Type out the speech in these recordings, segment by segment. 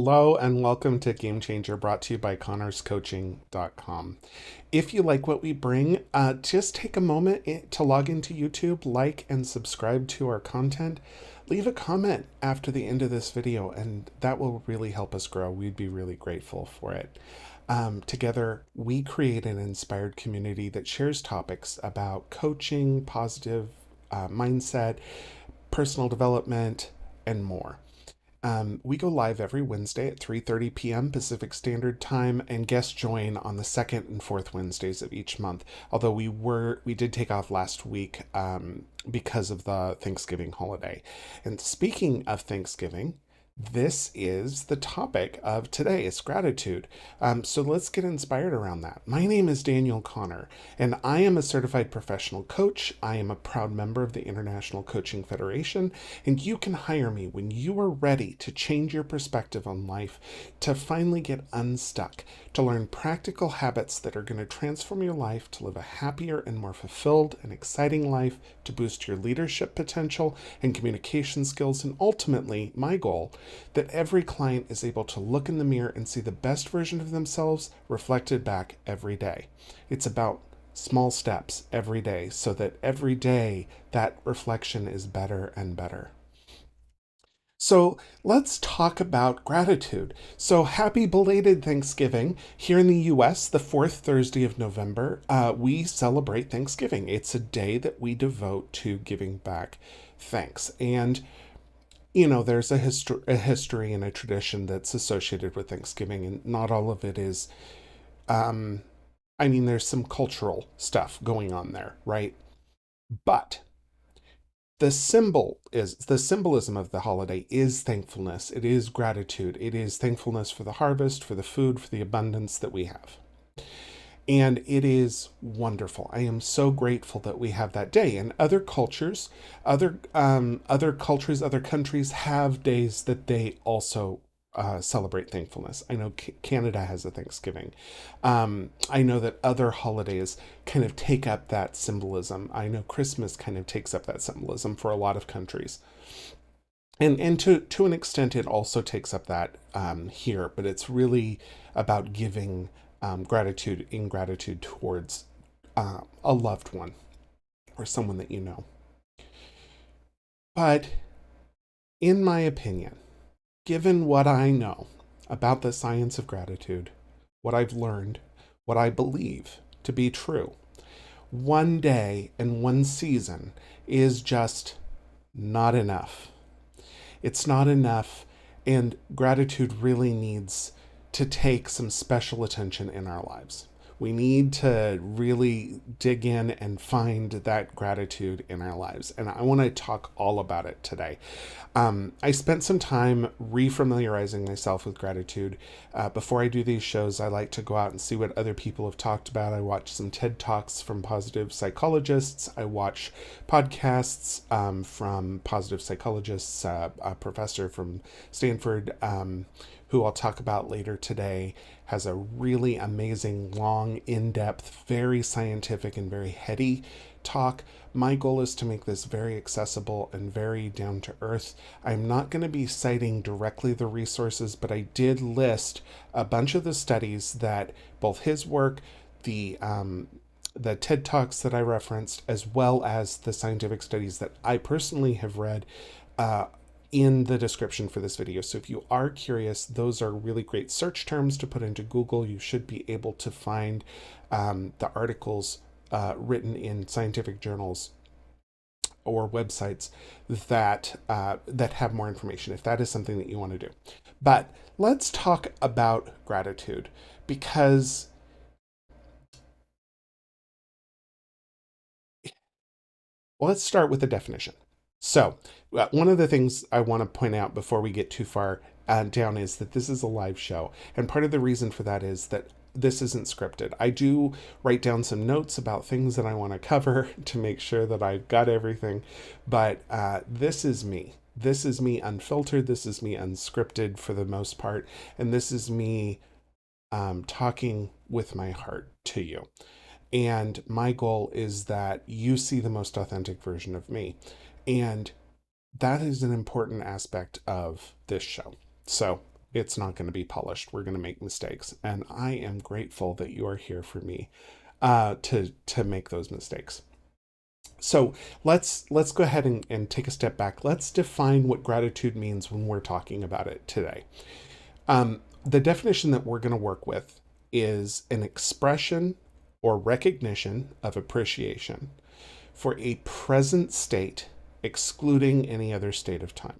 Hello and welcome to Game Changer, brought to you by connorscoaching.com. If you like what we bring, just take a moment to log into YouTube, like and subscribe to our content. Leave a comment after the end of this video, and that will really help us grow. We'd be really grateful for it. Together, we create an inspired community that shares topics about coaching, positive mindset, personal development, and more. We go live every Wednesday at 3:30 p.m. Pacific Standard Time, and guests join on the second and fourth Wednesdays of each month. Although we did take off last week because of the Thanksgiving holiday. And speaking of Thanksgiving, this is the topic of today. It's gratitude. So let's get inspired around that. My name is Daniel Connor, and I am a certified professional coach. I am a proud member of the International Coaching Federation, and you can hire me when you are ready to change your perspective on life, to finally get unstuck, to learn practical habits that are going to transform your life, to live a happier and more fulfilled and exciting life, to boost your leadership potential and communication skills, and ultimately, my goal, that every client is able to look in the mirror and see the best version of themselves reflected back every day. It's about small steps every day so that every day that reflection is better and better. So let's talk about gratitude. So happy belated Thanksgiving. Here in the US, the fourth Thursday of November, we celebrate Thanksgiving. It's a day that we devote to giving back thanks. And there's a history and a tradition that's associated with Thanksgiving, and not all of it is. There's some cultural stuff going on there, right? But the symbolism of the holiday is thankfulness. It is gratitude. It is thankfulness for the harvest, for the food, for the abundance that we have. And it is wonderful. I am so grateful that we have that day. And other cultures, other countries have days that they also celebrate thankfulness. I know Canada has a Thanksgiving. I know that other holidays kind of take up that symbolism. I know Christmas kind of takes up that symbolism for a lot of countries. And to an extent, it also takes up that here, but it's really about giving gratitude towards a loved one or someone that you know. But in my opinion, given what I know about the science of gratitude, what I've learned, what I believe to be true, one day and one season is just not enough. It's not enough, and gratitude really needs to take some special attention in our lives. We need to really dig in and find that gratitude in our lives. And I want to talk all about it today. I spent some time refamiliarizing myself with gratitude. Before I do these shows, I like to go out and see what other people have talked about. I watch some TED Talks from positive psychologists. I watch podcasts from positive psychologists, a professor from Stanford, who I'll talk about later today, has a really amazing, long, in-depth, very scientific and very heady talk. My goal is to make this very accessible and very down to earth. I'm not going to be citing directly the resources, but I did list a bunch of the studies that both his work, the TED Talks that I referenced, as well as the scientific studies that I personally have read, in the description for this video. So if you are curious, those are really great search terms to put into Google. You should be able to find the articles written in scientific journals or websites that have more information, if that is something that you want to do. But let's talk about gratitude, because let's start with the definition. So, one of the things I want to point out before we get too far down is that this is a live show. And part of the reason for that is that this isn't scripted. I do write down some notes about things that I want to cover to make sure that I've got everything. But this is me. This is me unfiltered. This is me unscripted for the most part. And this is me talking with my heart to you. And my goal is that you see the most authentic version of me. And that is an important aspect of this show. So It's not going to be polished. We're going to make mistakes. And I am grateful that you are here for me to make those mistakes. So let's go ahead and take a step back. Let's define what gratitude means when we're talking about it today. The definition that we're going to work with is an expression or recognition of appreciation for a present state, excluding any other state of time.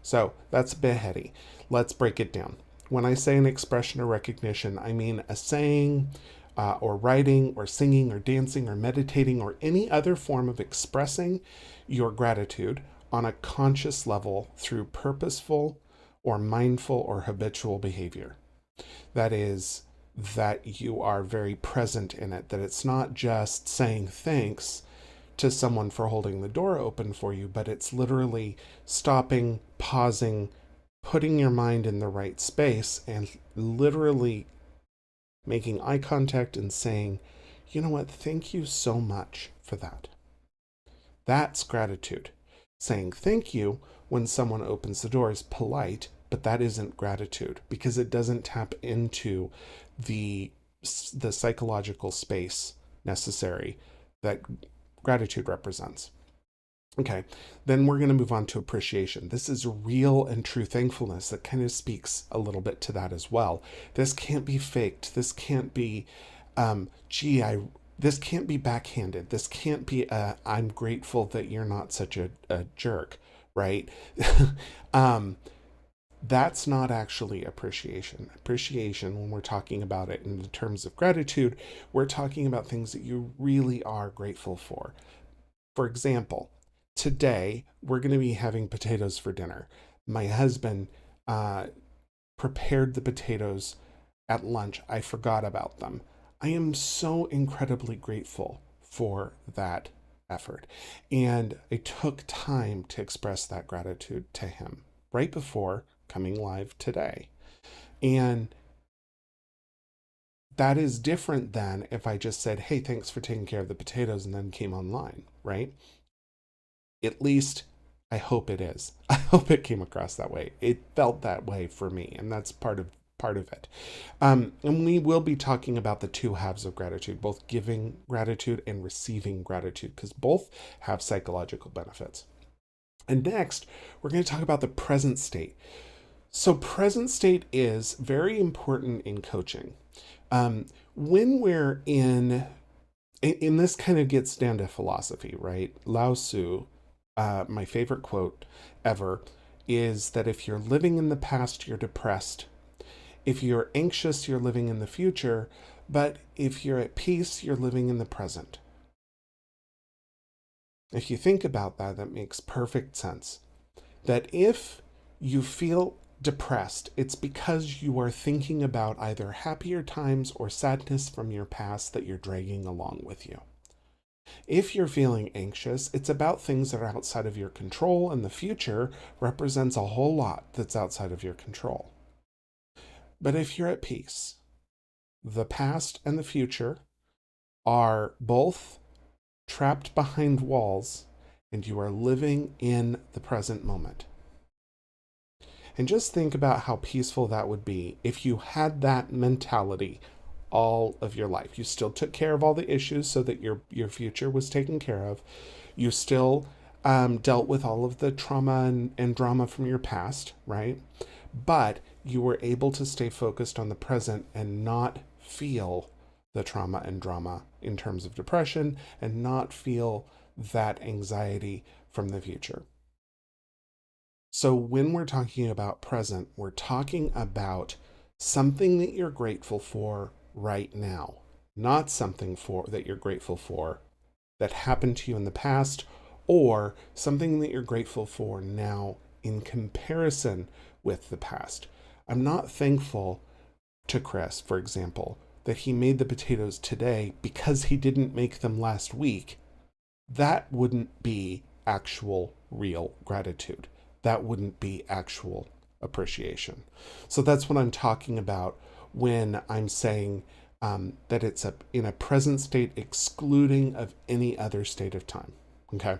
So that's a bit heady. Let's break it down. When I say an expression or recognition, I mean a saying, or writing, or singing, or dancing, or meditating, or any other form of expressing your gratitude on a conscious level through purposeful or mindful or habitual behavior. That is, that you are very present in it, that it's not just saying thanks to someone for holding the door open for you, but it's literally stopping, pausing, putting your mind in the right space, and literally making eye contact and saying, you know what, thank you so much for that. That's gratitude. Saying thank you when someone opens the door is polite, but that isn't gratitude because it doesn't tap into the psychological space necessary that gratitude represents. Okay, then we're going to move on to appreciation. This is real and true thankfulness that kind of speaks a little bit to that as well. This can't be faked. This can't be, this can't be backhanded. This can't be, I'm grateful that you're not such a jerk, right? That's not actually appreciation. Appreciation, when we're talking about it in the terms of gratitude, we're talking about things that you really are grateful for. For example, today we're going to be having potatoes for dinner. My husband prepared the potatoes at lunch. I forgot about them. I am so incredibly grateful for that effort. And I took time to express that gratitude to him right before coming live today. And that is different than if I just said, hey, thanks for taking care of the potatoes, and then came online, right? At least I hope it is. I hope it came across that way. It felt that way for me, and that's part of it. And we will be talking about the two halves of gratitude, both giving gratitude and receiving gratitude, because both have psychological benefits. And next, we're going to talk about the present state. So present state is very important in coaching. When we're in this kind of gets down to philosophy, right? Lao Tzu, my favorite quote ever, is that if you're living in the past, you're depressed. If you're anxious, you're living in the future. But if you're at peace, you're living in the present. If you think about that, that makes perfect sense. That if you feel depressed, it's because you are thinking about either happier times or sadness from your past that you're dragging along with you. If you're feeling anxious, it's about things that are outside of your control, and the future represents a whole lot that's outside of your control. But if you're at peace, the past and the future are both trapped behind walls, and you are living in the present moment. And just think about how peaceful that would be if you had that mentality all of your life. You still took care of all the issues so that your future was taken care of. You still dealt with all of the trauma and drama from your past, right? But you were able to stay focused on the present and not feel the trauma and drama in terms of depression, and not feel that anxiety from the future. So when we're talking about present, we're talking about something that you're grateful for right now, not something that you're grateful for that happened to you in the past, or something that you're grateful for now in comparison with the past. I'm not thankful to Chris, for example, that he made the potatoes today because he didn't make them last week. That wouldn't be actual real gratitude. That wouldn't be actual appreciation. So that's what I'm talking about when I'm saying that it's in a present state excluding of any other state of time. Okay.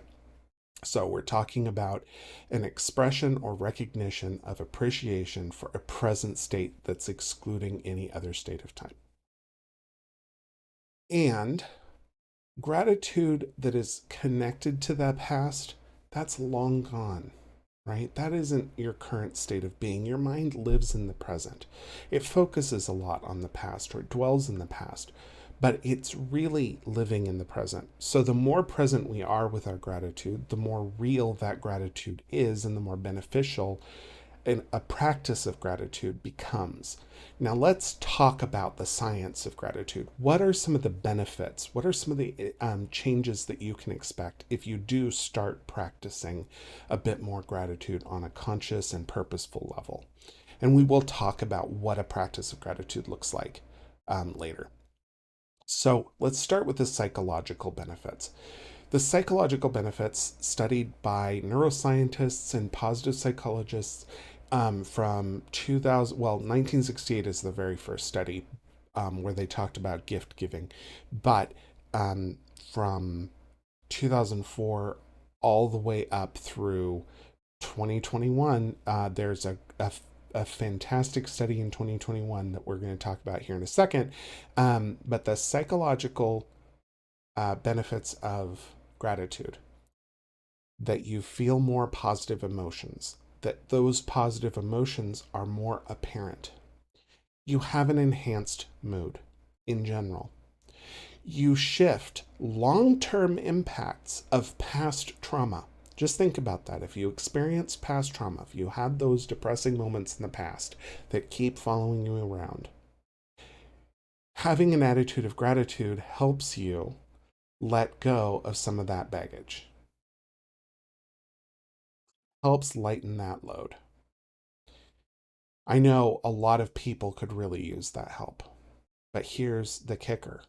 So we're talking about an expression or recognition of appreciation for a present state that's excluding any other state of time. And gratitude that is connected to that past, that's long gone, right? That isn't your current state of being. Your mind lives in the present. It focuses a lot on the past or it dwells in the past, but it's really living in the present. So the more present we are with our gratitude, the more real that gratitude is and the more beneficial a practice of gratitude becomes. Now, let's talk about the science of gratitude. What are some of the benefits? What are some of the changes that you can expect if you do start practicing a bit more gratitude on a conscious and purposeful level? And we will talk about what a practice of gratitude looks like later. So, let's start with the psychological benefits. The psychological benefits studied by neuroscientists and positive psychologists from 2000, well, 1968 is the very first study where they talked about gift giving. But from 2004 all the way up through 2021, there's a fantastic study in 2021 that we're going to talk about here in a second. But the psychological benefits of gratitude, that you feel more positive emotions, that those positive emotions are more apparent. You have an enhanced mood in general. You shift long term impacts of past trauma. Just think about that. If you experience past trauma, if you had those depressing moments in the past that keep following you around, having an attitude of gratitude helps you let go of some of that baggage, helps lighten that load. I know a lot of people could really use that help. But here's the kicker: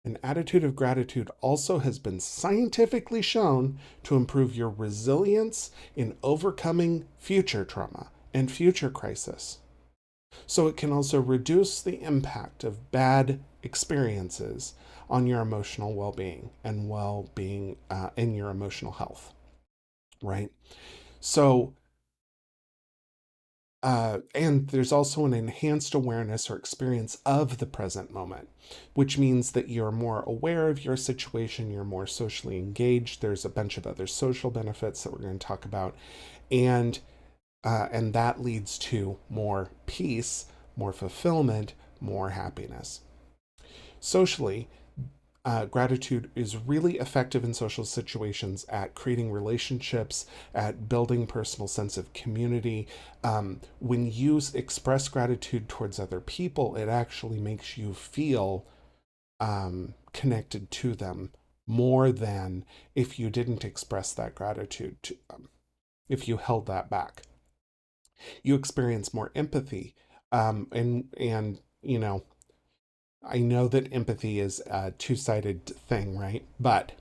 an attitude of gratitude also has been scientifically shown to improve your resilience in overcoming future trauma and future crisis. So it can also reduce the impact of bad experiences on your emotional well-being and well-being in your emotional health, right? So and there's also an enhanced awareness or experience of the present moment, which means that you're more aware of your situation, you're more socially engaged. There's a bunch of other social benefits that we're going to talk about, and and that leads to more peace, more fulfillment, more happiness. Socially, gratitude is really effective in social situations at creating relationships, at building personal sense of community. When you express gratitude towards other people, it actually makes you feel connected to them more than if you didn't express that gratitude to them, if you held that back. You experience more empathy. And you know, I know that empathy is a two-sided thing, right? But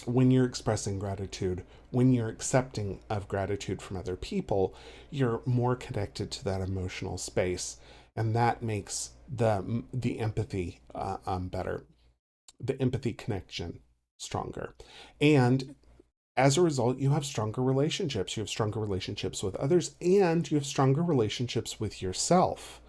when you're expressing gratitude, when you're accepting of gratitude from other people, you're more connected to that emotional space, and that makes the empathy better, the empathy connection stronger, and as a result, you have stronger relationships. You have stronger relationships with others, and you have stronger relationships with yourself.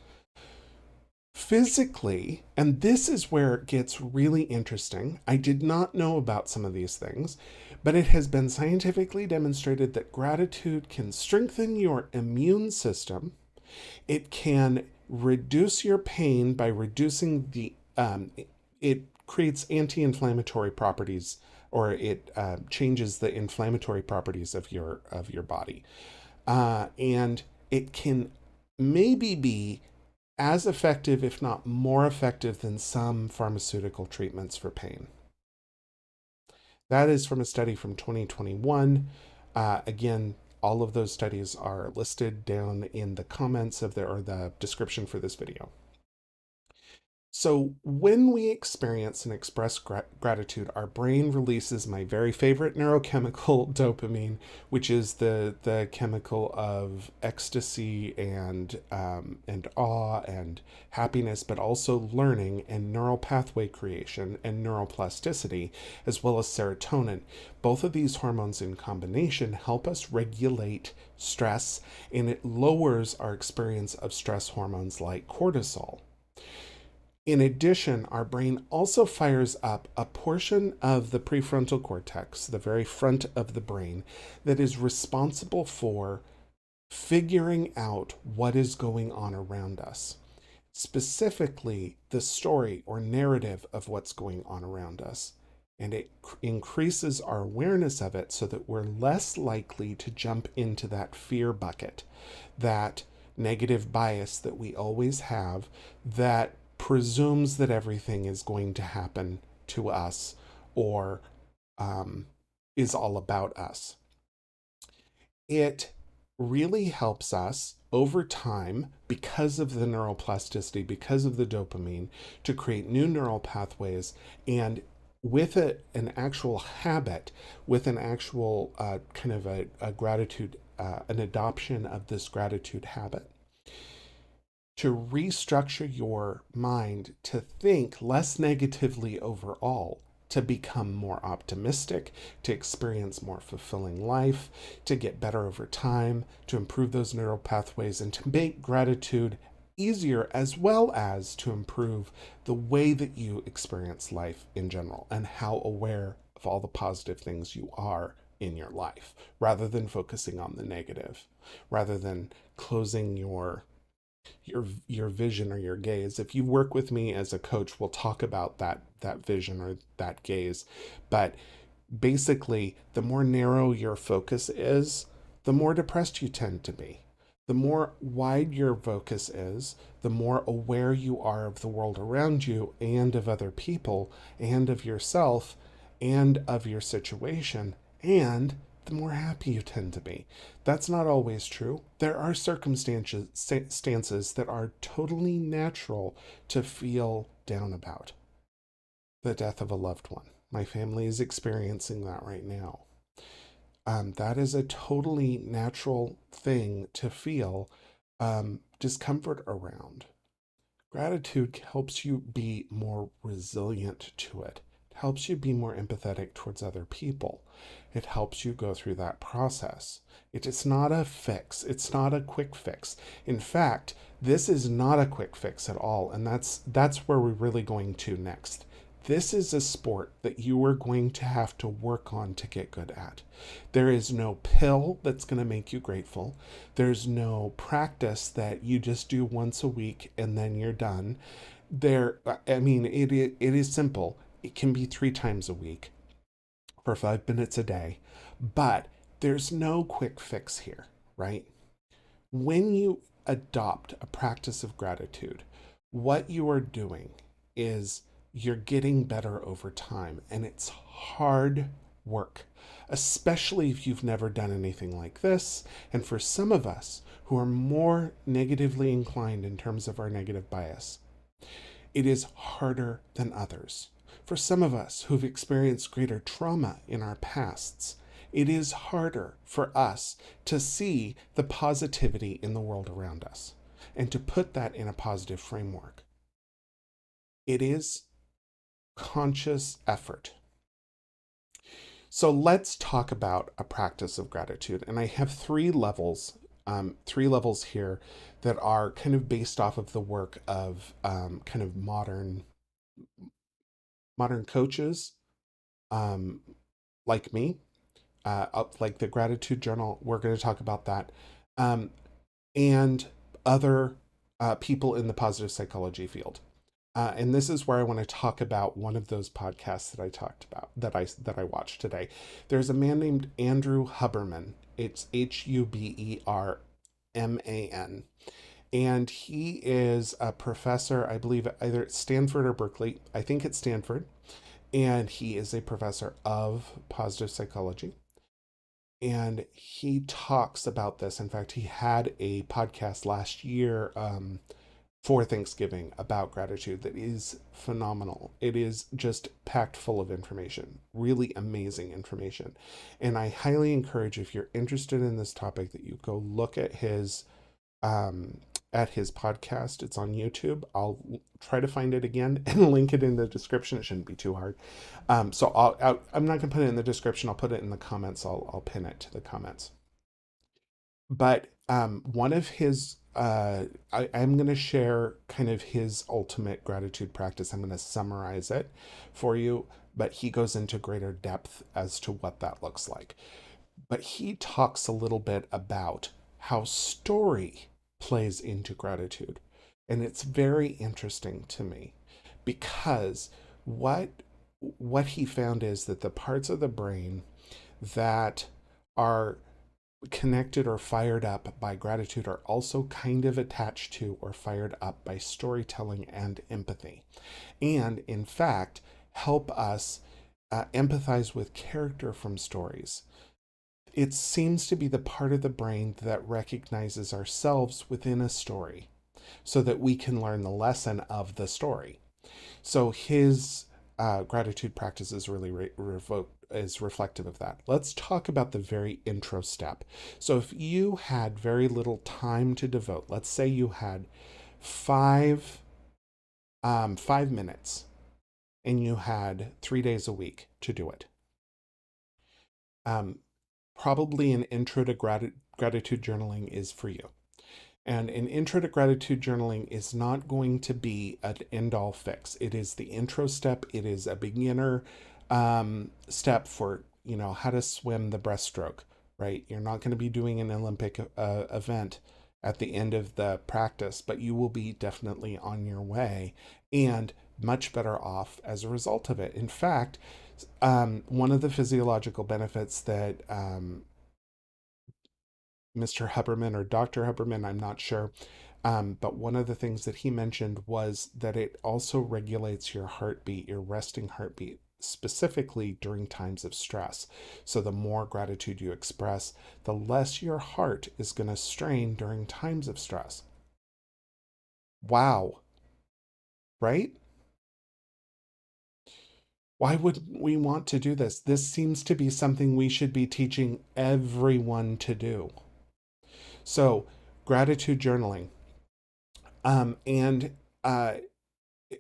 Physically, and this is where it gets really interesting. I did not know about some of these things, but it has been scientifically demonstrated that gratitude can strengthen your immune system. It can reduce your pain by reducing it creates anti-inflammatory properties, or it changes the inflammatory properties of your body, and it can maybe be as effective, if not more effective, than some pharmaceutical treatments for pain. That is from a study from 2021. Again, all of those studies are listed down in the comments of the or the description for this video. So, when we experience and express gratitude, our brain releases my very favorite neurochemical, dopamine, which is the chemical of ecstasy and awe and happiness, but also learning and neural pathway creation and neuroplasticity, as well as serotonin. Both of these hormones in combination help us regulate stress, and it lowers our experience of stress hormones like cortisol. In addition, our brain also fires up a portion of the prefrontal cortex, the very front of the brain, that is responsible for figuring out what is going on around us, specifically the story or narrative of what's going on around us. And it increases our awareness of it so that we're less likely to jump into that fear bucket, that negative bias that we always have, that presumes that everything is going to happen to us or um, is all about us. It really helps us over time, because of the neuroplasticity, because of the dopamine, to create new neural pathways. And with an actual habit, with an actual kind of a gratitude, an adoption of this gratitude habit, to restructure your mind to think less negatively overall, to become more optimistic, to experience more fulfilling life, to get better over time, to improve those neural pathways, and to make gratitude easier, as well as to improve the way that you experience life in general and how aware of all the positive things you are in your life, rather than focusing on the negative, rather than closing your vision or your gaze. If you work with me as a coach, we'll talk about that vision or that gaze. But basically, the more narrow your focus is, the more depressed you tend to be. The more wide your focus is, the more aware you are of the world around you and of other people and of yourself and of your situation, and the more happy you tend to be. That's not always true. There are circumstances that are totally natural to feel down about. The death of a loved one. My family is experiencing that right now. That is a totally natural thing to feel discomfort around. Gratitude helps you be more resilient to it. It helps you be more empathetic towards other people. It helps you go through that process. It is not a fix. It's not a quick fix. In fact, this is not a quick fix at all, and that's where we're really going to next. This is a sport that you are going to have to work on to get good at. There is no pill that's going to make you grateful. There's no practice that you just do once a week and then you're done. I mean, it is simple. It can be 3 times a week for 5 minutes a day, but there's no quick fix here, right? When you adopt a practice of gratitude, what you are doing is you're getting better over time, and it's hard work, especially if you've never done anything like this. And for some of us who are more negatively inclined in terms of our negative bias, it is harder than others. For some of us who've experienced greater trauma in our pasts, it is harder for us to see the positivity in the world around us and to put that in a positive framework. It is conscious effort. So let's talk about a practice of gratitude. And I have 3 levels here that are kind of based off of the work of kind of modern coaches um, like me, like the Gratitude Journal. We're going to talk about that, um, and other people in the positive psychology field. And this is where I want to talk about one of those podcasts that I talked about that I watched today. There's a man named Andrew Huberman. It's Huberman, and he is a professor, I believe, either at Stanford or Berkeley. I think it's Stanford, and he is a professor of positive psychology. And he talks about this. In fact, he had a podcast last year for Thanksgiving about gratitude that is phenomenal. It is just packed full of information, really amazing information. And I highly encourage, if you're interested in this topic, that you go look um, at his podcast. It's on YouTube. I'll try to find it again and link it in the description. It shouldn't be too hard. So I'm not going to put it in the description. I'll put it in the comments. I'll pin it to the comments. But one of his, I'm going to share kind of his ultimate gratitude practice. I'm going to summarize it for you, but he goes into greater depth as to what that looks like. But he talks a little bit about how story plays into gratitude. And it's very interesting to me because what what he found is that the parts of the brain that are connected or fired up by gratitude are also kind of attached to or fired up by storytelling and empathy. And in fact, help us empathize with character from stories. It seems to be the part of the brain that recognizes ourselves within a story so that we can learn the lesson of the story. So his gratitude practice is really is reflective of that. Let's talk about the very intro step. So if you had very little time to devote, let's say you had 5 minutes and you had 3 days a week to do it. Probably an intro to gratitude journaling is for you. And an intro to gratitude journaling is not going to be an end all fix. It is the intro step. It is a beginner step for, how to swim the breaststroke, right? You're not going to be doing an Olympic event at the end of the practice, but you will be definitely on your way and much better off as a result of it. In fact, one of the physiological benefits that Mr. Huberman or Dr. Huberman, I'm not sure. But one of the things that he mentioned was that it also regulates your heartbeat, your resting heartbeat, specifically during times of stress. So the more gratitude you express, the less your heart is going to strain during times of stress. Wow. Right? Why would we want to do this? This seems to be something we should be teaching everyone to do. So, gratitude journaling. And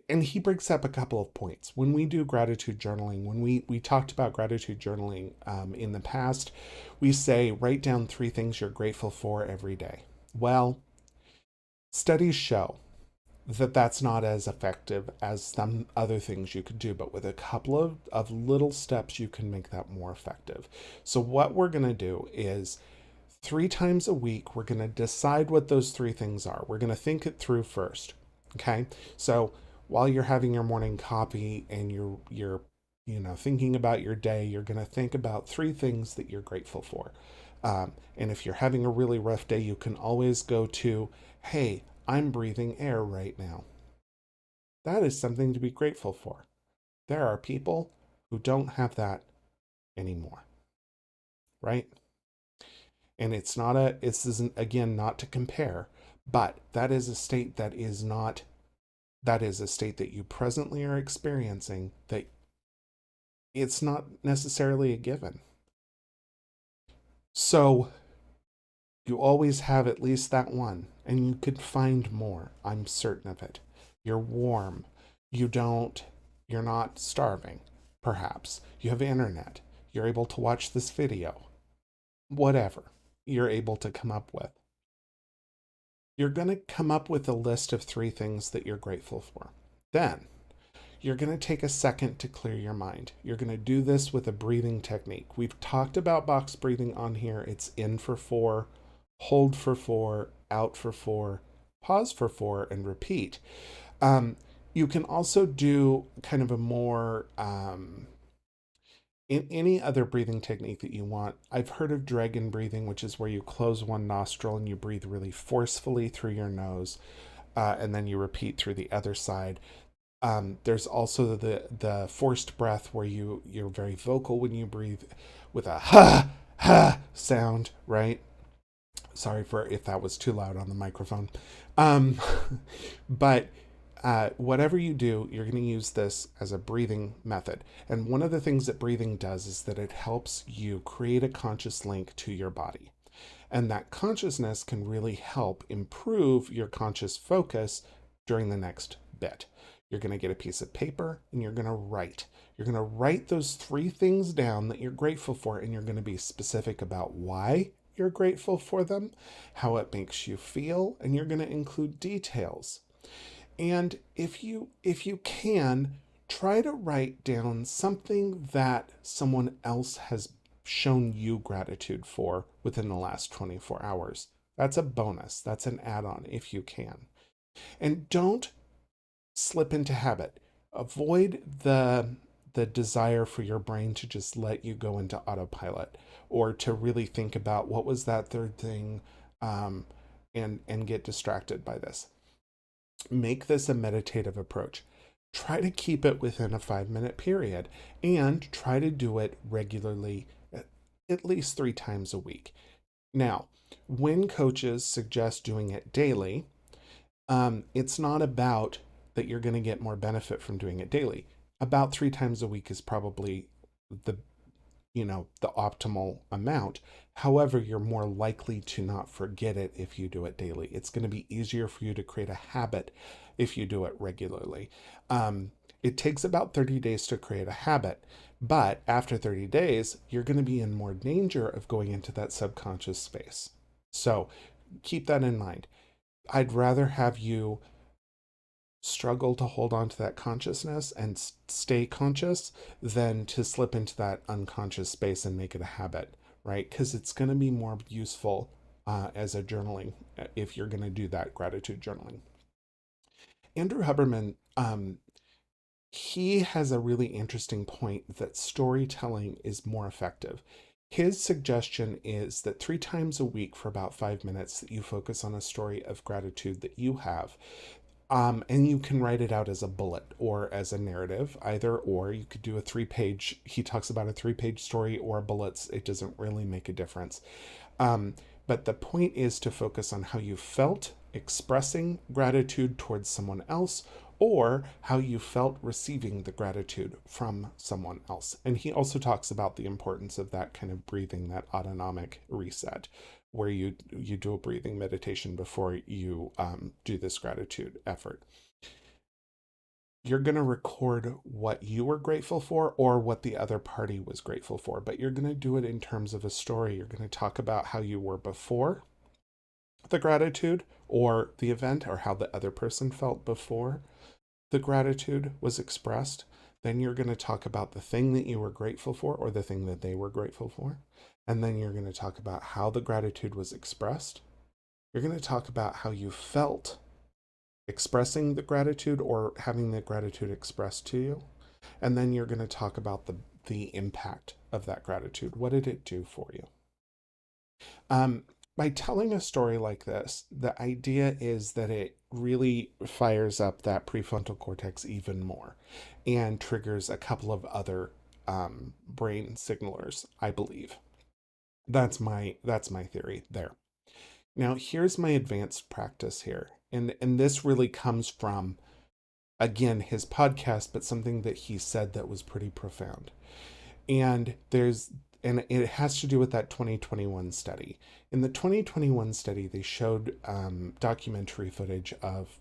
and he brings up a couple of points. When we do gratitude journaling, when we talked about gratitude journaling in the past, we say write down 3 things you're grateful for every day. Well, studies show that that's not as effective as some other things you could do, but with a couple of little steps, you can make that more effective. So what we're going to do is 3 times a week, we're going to decide what those 3 things are. We're going to think it through first. Okay. So while you're having your morning coffee and you're thinking about your day, you're going to think about 3 things that you're grateful for. And if you're having a really rough day, you can always go to, hey, I'm breathing air right now. That is something to be grateful for. There are people who don't have that anymore, right? And it's again, not to compare, but that is a state that is a state that you presently are experiencing that it's not necessarily a given. So you always have at least that one, and you could find more. I'm certain of it. You're warm. You don't, you're not starving, perhaps. You have internet. You're able to watch this video. Whatever you're able to come up with. You're going to come up with a list of 3 things that you're grateful for. Then you're going to take a second to clear your mind. You're going to do this with a breathing technique. We've talked about box breathing on here. It's in for 4, hold for 4, out for 4, pause for 4, and repeat. You can also do kind of a more in any other breathing technique that you want. I've heard of dragon breathing, which is where you close one nostril and you breathe really forcefully through your nose, and then you repeat through the other side. There's also the forced breath where you're very vocal when you breathe with a ha ha sound, right? Sorry for if that was too loud on the microphone. Um, but whatever you do, you're going to use this as a breathing method. And one of the things that breathing does is that it helps you create a conscious link to your body. And that consciousness can really help improve your conscious focus during the next bit. You're going to get a piece of paper and you're going to write. You're going to write those three things down that you're grateful for, and you're going to be specific about why you're grateful for them, how it makes you feel, and you're going to include details. And if you can, try to write down something that someone else has shown you gratitude for within the last 24 hours. That's a bonus. That's an add-on if you can. And don't slip into habit. Avoid the desire for your brain to just let you go into autopilot, or to really think about what was that third thing, um, and get distracted by this. Make this a meditative approach. Try to keep it within a 5-minute period, and try to do it regularly, at least 3 times a week. Now, when coaches suggest doing it daily, it's not about that you're going to get more benefit from doing it daily. About 3 times a week is probably the the optimal amount. However, you're more likely to not forget it if you do it daily. It's going to be easier for you to create a habit if you do it regularly. It takes about 30 days to create a habit, but after 30 days, you're going to be in more danger of going into that subconscious space. So keep that in mind. I'd rather have you struggle to hold on to that consciousness and stay conscious than to slip into that unconscious space and make it a habit, right? Because it's going to be more useful as a journaling if you're going to do that gratitude journaling. Andrew Huberman, he has a really interesting point that storytelling is more effective. His suggestion is that 3 times a week for about 5 minutes that you focus on a story of gratitude that you have. And you can write it out as a bullet or as a narrative, either or. You could do a 3-page, he talks about a 3-page story or bullets. It doesn't really make a difference. But the point is to focus on how you felt expressing gratitude towards someone else, or how you felt receiving the gratitude from someone else. And he also talks about the importance of that kind of breathing, that autonomic reset, where you do a breathing meditation before you do this gratitude effort. You're going to record what you were grateful for or what the other party was grateful for, but you're going to do it in terms of a story. You're going to talk about how you were before the gratitude or the event, or how the other person felt before the gratitude was expressed. Then you're going to talk about the thing that you were grateful for or the thing that they were grateful for. And then you're going to talk about how the gratitude was expressed. You're going to talk about how you felt expressing the gratitude or having the gratitude expressed to you. And then you're going to talk about the impact of that gratitude. What did it do for you? By telling a story like this, the idea is that it really fires up that prefrontal cortex even more and triggers a couple of other brain signalers, I believe. That's my theory there. Now, here's my advanced practice here. And this really comes from, again, his podcast, but something that he said that was pretty profound. And it has to do with that 2021 study. In the 2021 study, they showed documentary footage of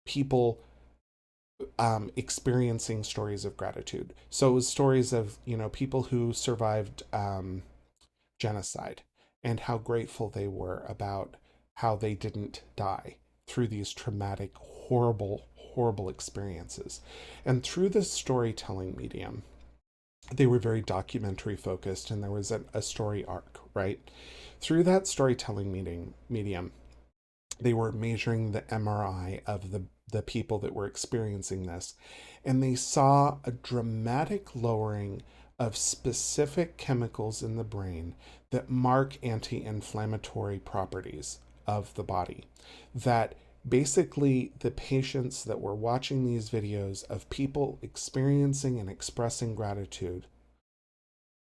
people experiencing stories of gratitude. So it was stories of, people who survived genocide, and how grateful they were about how they didn't die through these traumatic, horrible, horrible experiences. And through this storytelling medium, they were very documentary focused, and there was a story arc, right? Through that storytelling medium, they were measuring the MRI of the people that were experiencing this, and they saw a dramatic lowering of specific chemicals in the brain that mark anti-inflammatory properties of the body. That basically the patients that were watching these videos of people experiencing and expressing gratitude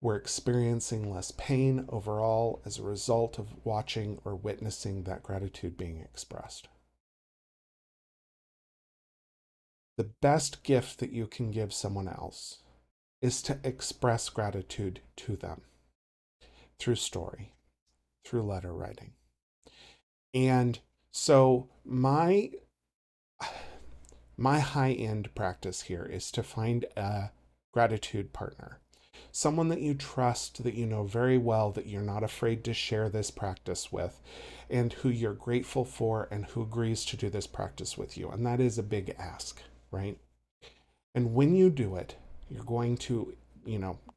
We're experiencing less pain overall as a result of watching or witnessing that gratitude being expressed. The best gift that you can give someone else is to express gratitude to them through story, through letter writing. And so my high-end practice here is to find a gratitude partner, someone that you trust, that you know very well, that you're not afraid to share this practice with, and who you're grateful for and who agrees to do this practice with you. And that is a big ask, right? And when you do it, you're going to,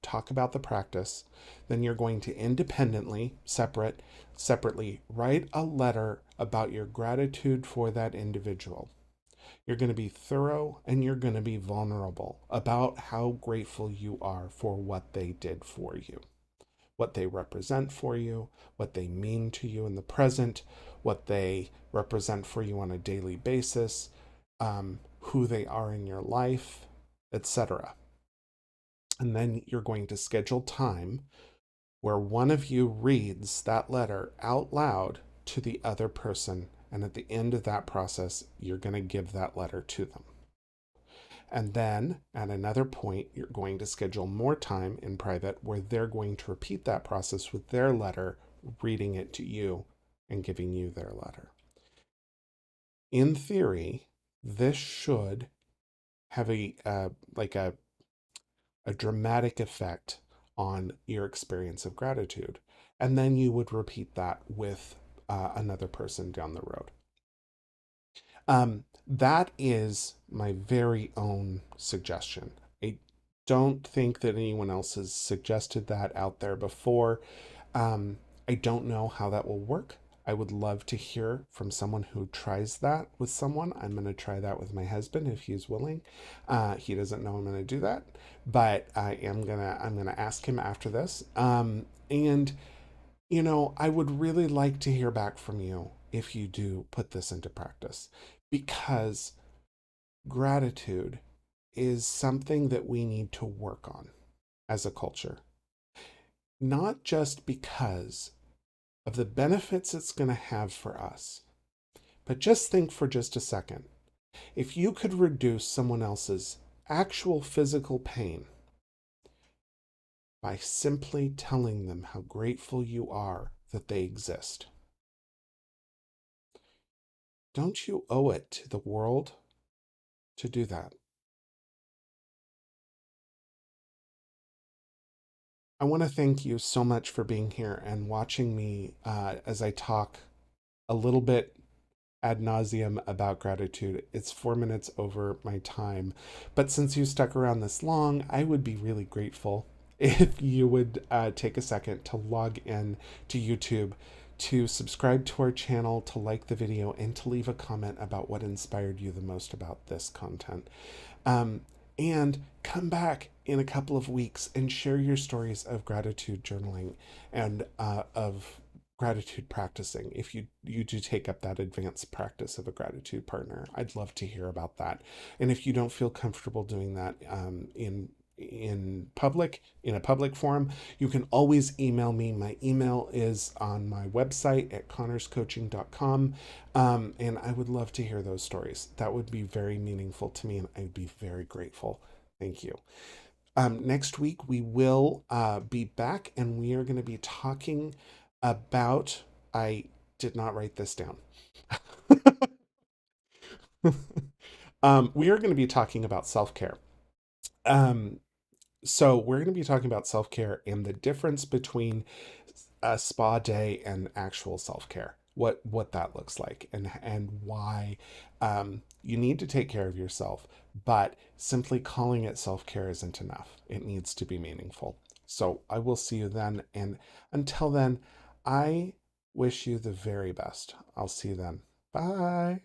talk about the practice. Then you're going to independently, separately write a letter about your gratitude for that individual. You're going to be thorough and you're going to be vulnerable about how grateful you are for what they did for you, what they represent for you, what they mean to you in the present, what they represent for you on a daily basis, who they are in your life, etc. And then you're going to schedule time where one of you reads that letter out loud to the other person. And at the end of that process, you're going to give that letter to them. And then at another point, you're going to schedule more time in private where they're going to repeat that process with their letter, reading it to you and giving you their letter. In theory, this should have a dramatic effect on your experience of gratitude. And then you would repeat that with another person down the road. That is my very own suggestion. I don't think that anyone else has suggested that out there before. I don't know how that will work. I would love to hear from someone who tries that with someone. I'm going to try that with my husband if he's willing. He doesn't know I'm going to do that, but I'm gonna ask him after this. And I would really like to hear back from you if you do put this into practice, because gratitude is something that we need to work on as a culture, not just because of the benefits it's going to have for us, but just think for just a second. If you could reduce someone else's actual physical pain by simply telling them how grateful you are that they exist, don't you owe it to the world to do that? I want to thank you so much for being here and watching me as I talk a little bit ad nauseum about gratitude. It's 4 minutes over my time, but since you stuck around this long, I would be really grateful if you would take a second to log in to YouTube, to subscribe to our channel, to like the video, and to leave a comment about what inspired you the most about this content. And come back in a couple of weeks and share your stories of gratitude journaling and of gratitude practicing. If you do take up that advanced practice of a gratitude partner, I'd love to hear about that. And if you don't feel comfortable doing that in a public forum, you can always email me. My email is on my website at connorscoaching.com. And I would love to hear those stories. That would be very meaningful to me, and I'd be very grateful. Thank you. Next week, we will be back, and we are going to be talking about, I did not write this down. We are going to be talking about self-care. So we're going to be talking about self-care and the difference between a spa day and actual self-care. What that looks like, and why you need to take care of yourself, but simply calling it self-care isn't enough. It needs to be meaningful. So I will see you then, and until then, I wish you the very best. I'll see you then. Bye.